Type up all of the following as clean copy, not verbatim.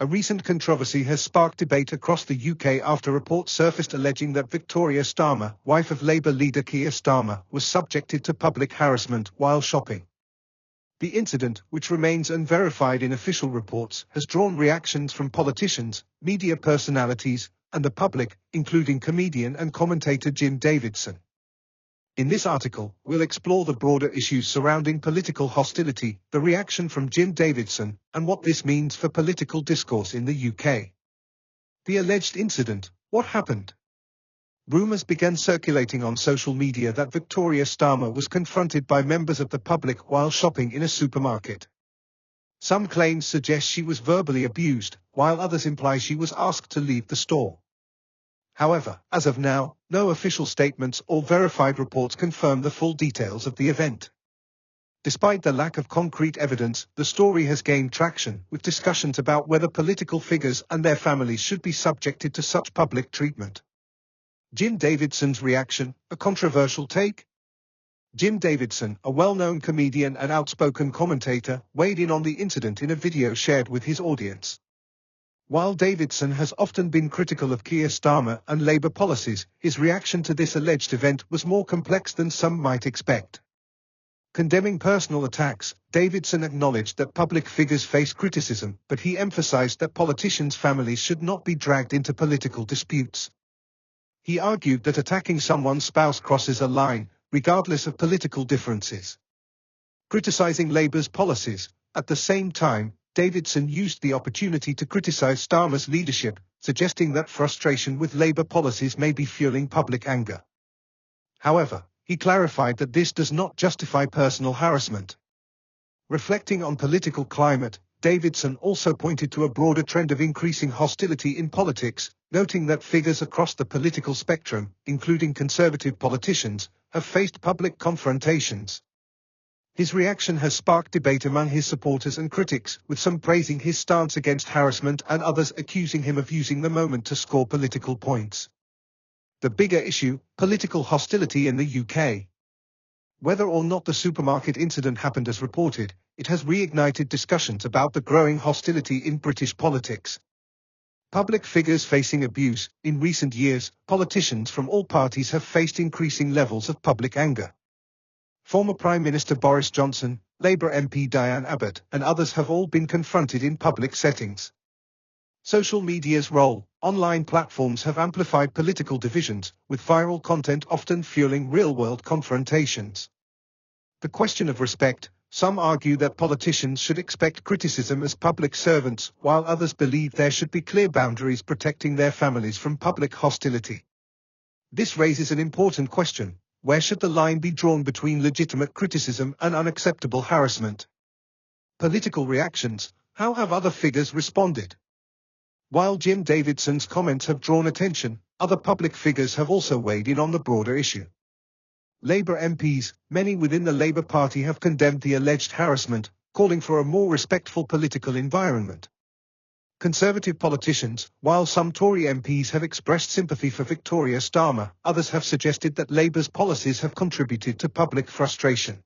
A recent controversy has sparked debate across the UK after reports surfaced alleging that Victoria Starmer, wife of Labour leader Keir Starmer, was subjected to public harassment while shopping. The incident, which remains unverified in official reports, has drawn reactions from politicians, media personalities, and the public, including comedian and commentator Jim Davidson. In this article, we'll explore the broader issues surrounding political hostility, the reaction from Jim Davidson, and what this means for political discourse in the UK. The alleged incident: what happened? Rumours began circulating on social media that Victoria Starmer was confronted by members of the public while shopping in a supermarket. Some claims suggest she was verbally abused, while others imply she was asked to leave the store. However, as of now, no official statements or verified reports confirm the full details of the event. Despite the lack of concrete evidence, the story has gained traction, with discussions about whether political figures and their families should be subjected to such public treatment. Jim Davidson's reaction: a controversial take? Jim Davidson, a well-known comedian and outspoken commentator, weighed in on the incident in a video shared with his audience. While Davidson has often been critical of Keir Starmer and Labour policies, his reaction to this alleged event was more complex than some might expect. Condemning personal attacks, Davidson acknowledged that public figures face criticism, but he emphasised that politicians' families should not be dragged into political disputes. He argued that attacking someone's spouse crosses a line, regardless of political differences. Criticising Labour's policies, at the same time, Davidson used the opportunity to criticise Starmer's leadership, suggesting that frustration with Labour policies may be fueling public anger. However, he clarified that this does not justify personal harassment. Reflecting on political climate, Davidson also pointed to a broader trend of increasing hostility in politics, noting that figures across the political spectrum, including conservative politicians, have faced public confrontations. His reaction has sparked debate among his supporters and critics, with some praising his stance against harassment and others accusing him of using the moment to score political points. The bigger issue: political hostility in the UK. Whether or not the supermarket incident happened as reported, it has reignited discussions about the growing hostility in British politics. Public figures facing abuse. In recent years, politicians from all parties have faced increasing levels of public anger. Former Prime Minister Boris Johnson, Labour MP Diane Abbott, and others have all been confronted in public settings. Social media's role: online platforms have amplified political divisions, with viral content often fueling real-world confrontations. The question of respect: some argue that politicians should expect criticism as public servants, while others believe there should be clear boundaries protecting their families from public hostility. This raises an important question: where should the line be drawn between legitimate criticism and unacceptable harassment? Political reactions: how have other figures responded? While Jim Davidson's comments have drawn attention, other public figures have also weighed in on the broader issue. Labour MPs, many within the Labour Party, have condemned the alleged harassment, calling for a more respectful political environment. Conservative politicians: while some Tory MPs have expressed sympathy for Victoria Starmer, others have suggested that Labour's policies have contributed to public frustration.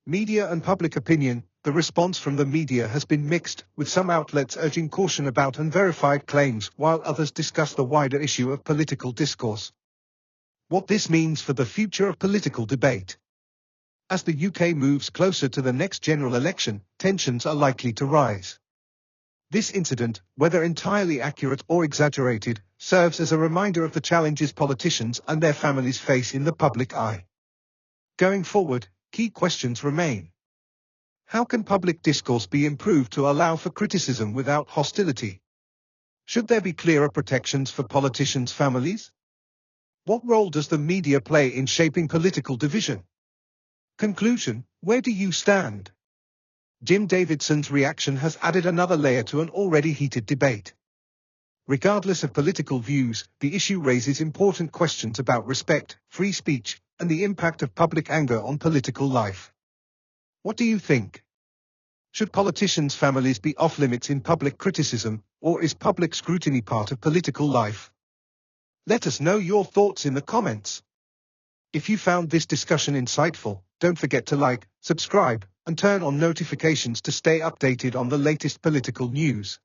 Media and public opinion: the response from the media has been mixed, with some outlets urging caution about unverified claims, while others discuss the wider issue of political discourse. What this means for the future of political debate. As the UK moves closer to the next general election, tensions are likely to rise. This incident, whether entirely accurate or exaggerated, serves as a reminder of the challenges politicians and their families face in the public eye. Going forward, key questions remain. How can public discourse be improved to allow for criticism without hostility? Should there be clearer protections for politicians' families? What role does the media play in shaping political division? Conclusion: where do you stand? Jim Davidson's reaction has added another layer to an already heated debate. Regardless of political views, the issue raises important questions about respect, free speech, and the impact of public anger on political life. What do you think? Should politicians' families be off-limits in public criticism, or is public scrutiny part of political life? Let us know your thoughts in the comments. If you found this discussion insightful, don't forget to like, subscribe, and turn on notifications to stay updated on the latest political news.